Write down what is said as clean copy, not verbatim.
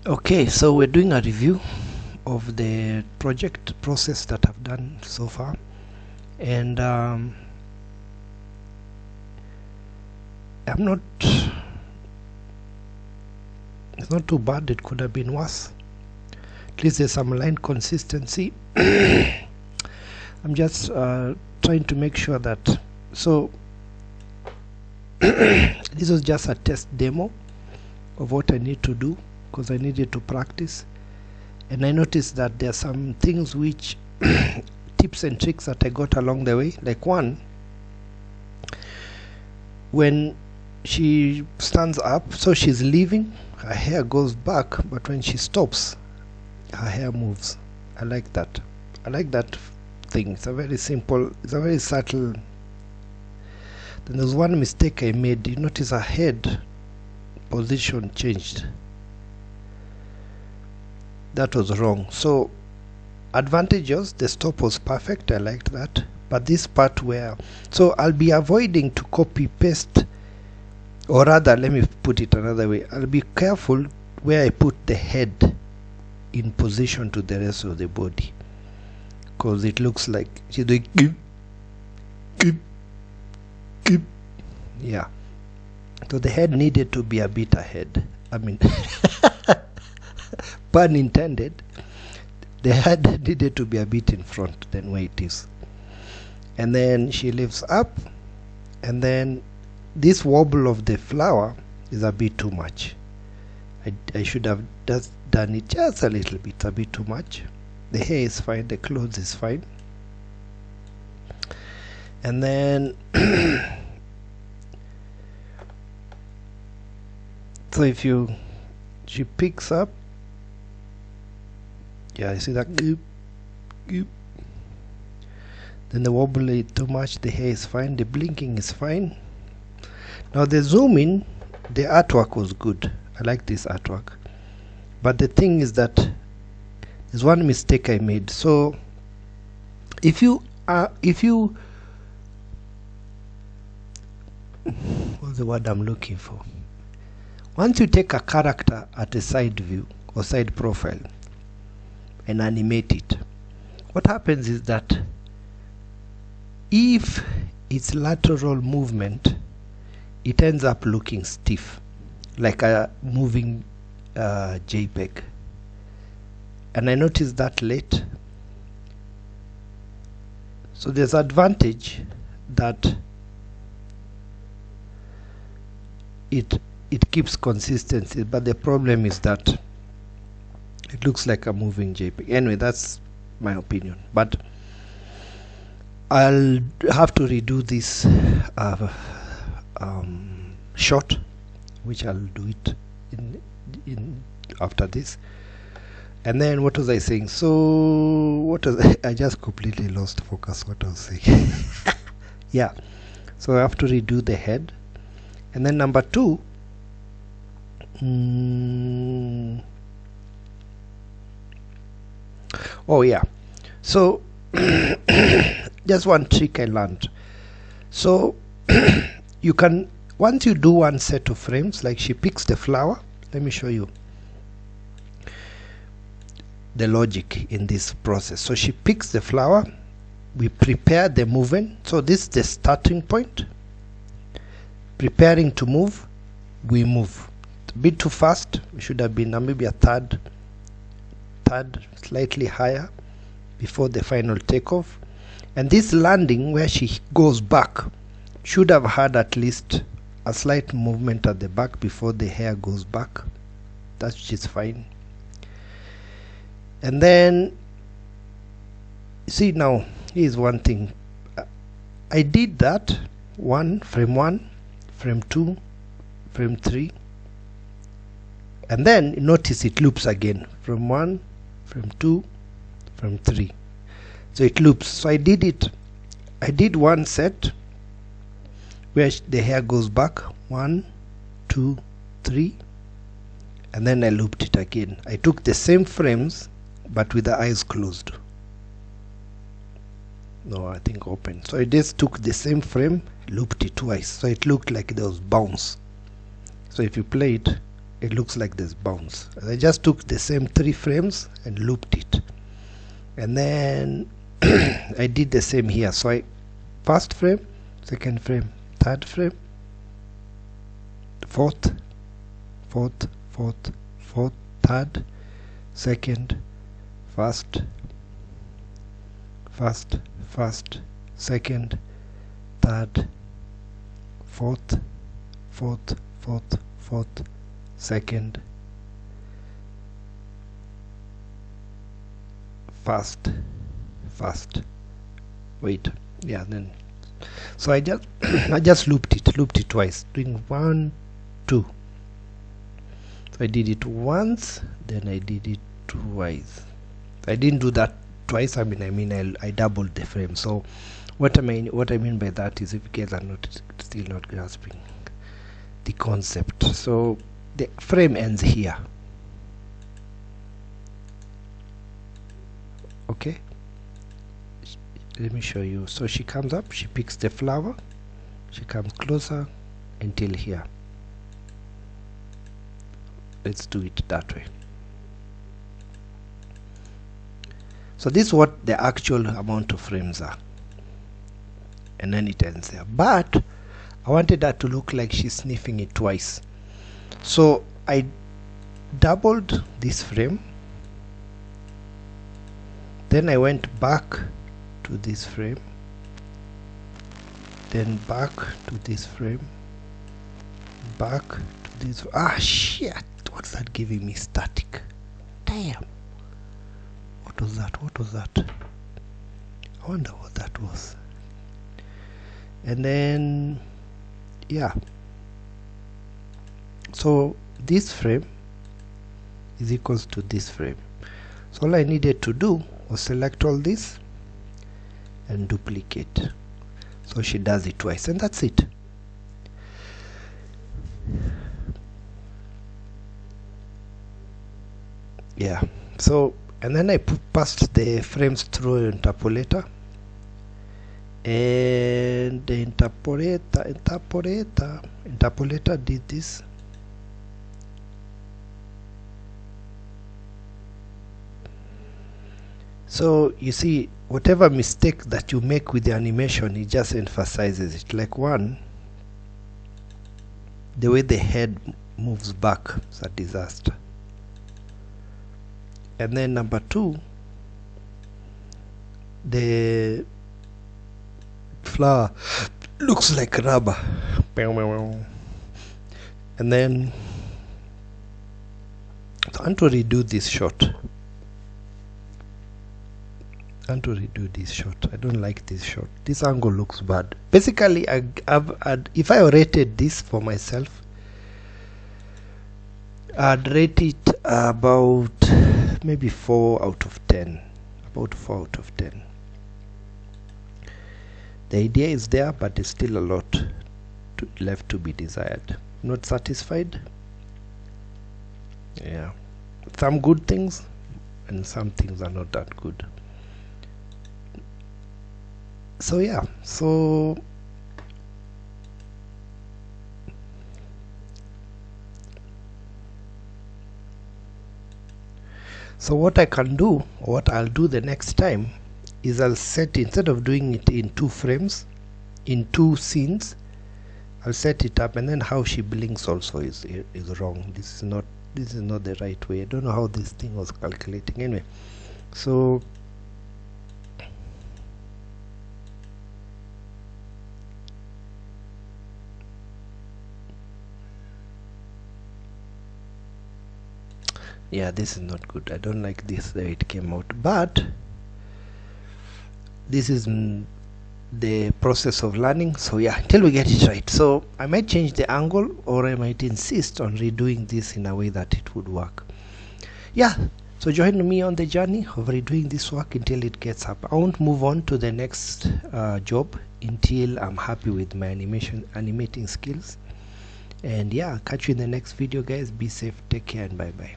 Okay, so we're doing a review of the project process that I've done so far, and I'm not, it's not too bad. It could have been worse. At least there's some line consistency. I'm just trying to make sure that, so this was just a test demo of what I need to do, because I needed to practice, and I noticed that there are some things which tips and tricks that I got along the way. Like one, when she stands up, so she's leaving, her hair goes back, but when she stops, her hair moves. I like that. I like that thing. It's a very simple, it's a very subtle. Then there's one mistake I made. You notice her head position changed. That was wrong. So advantages, the stop was perfect, I liked that, but this part where, so I'll be avoiding to copy paste, or rather let me put it another way, I'll be careful where I put the head in position to the rest of the body, because it looks like she's doing yeah. So the head needed to be a bit ahead. I mean pun intended, the head needed to be a bit in front than where it is. And then she lifts up, and then this wobble of the flower is a bit too much. I should have just done it just a little bit, a bit too much. The hair is fine, the clothes is fine. And then so if she picks up, yeah, you see that goop, goop. Then the wobble is too much, the hair is fine, the blinking is fine. Now the zoom in, the artwork was good. I like this artwork. But the thing is that there's one mistake I made. So if you what's the word I'm looking for? Once you take a character at a side view or side profile and animate it, what happens is that if it's lateral movement, it ends up looking stiff, like a moving JPEG. And I noticed that late. So there's advantage that it keeps consistency, but the problem is that it looks like a moving JPEG. Anyway, that's my opinion, but I'll have to redo this shot, which I'll do it in after this. And then what was I saying? So what was I just completely lost focus what I was saying. Yeah, so I have to redo the head. And then number two, oh yeah, so just one trick I learned. So you can, once you do one set of frames, like she picks the flower, let me show you the logic in this process. So she picks the flower, we prepare the movement, so this is the starting point. Preparing to move, we move. It's a bit too fast, we should have been maybe a third slightly higher before the final takeoff. And this landing where she goes back should have had at least a slight movement at the back before the hair goes back. That's just fine. And then see, now here's one thing. I did that frame 2, frame 3, and then notice it loops again, frame 1, frame 2, frame 3. So it loops. So I did one set where the hair goes back, 1, 2, 3, and then I looped it again. I took the same frames but with the eyes closed. No, I think open. So I just took the same frame, looped it twice, so it looked like there was bounce. So if you play it, it looks like there's bounce. And I just took the same 3 frames and looped it, and then I did the same here. So I first frame, second frame, third frame, fourth, third, second, first, second, third, fourth, second, first. Wait, yeah, then so I just I just looped it twice, doing 1 2. So I did it once, then I did it twice. I didn't do that twice. I mean I doubled the frame. So what I mean by that is, if you guys are still not grasping the concept, so the frame ends here. Okay, let me show you. So she comes up, she picks the flower, she comes closer until here. Let's do it that way. So this is what the actual amount of frames are, and then it ends there. But I wanted that to look like she's sniffing it twice, so I doubled this frame, then I went back to this frame, then back to this frame, back to this. Shit, what's that giving me? Static. Damn, what was that? I wonder what that was. And then yeah, so this frame is equals to this frame. So all I needed to do was select all this and duplicate. So she does it twice, and that's it. Yeah, so and then I passed the frames through an interpolator, and the interpolator did this. So you see, whatever mistake that you make with the animation, it just emphasizes it. Like one, the way the head moves back is a disaster. And then number 2, the flower looks like rubber. And then I want to redo this shot. I don't like this shot. This angle looks bad. Basically, if I rated this for myself, I'd rate it about maybe 4 out of 10. About 4 out of 10. The idea is there, but there's still a lot left to be desired. Not satisfied. Yeah, some good things, and some things are not that good. So yeah, so what I can do, what I'll do the next time, is I'll set, instead of doing it in 2 frames, in 2 scenes, I'll set it up, and then how she blinks also is wrong. This is not the right way. I don't know how this thing was calculating. Anyway, so yeah, this is not good. I don't like this the way it came out, but this is the process of learning. So yeah, until we get it right. So I might change the angle, or I might insist on redoing this in a way that it would work. Yeah, so join me on the journey of redoing this work until it gets up. I won't move on to the next job until I'm happy with my animating skills. And yeah, catch you in the next video, guys. Be safe, take care, and bye bye.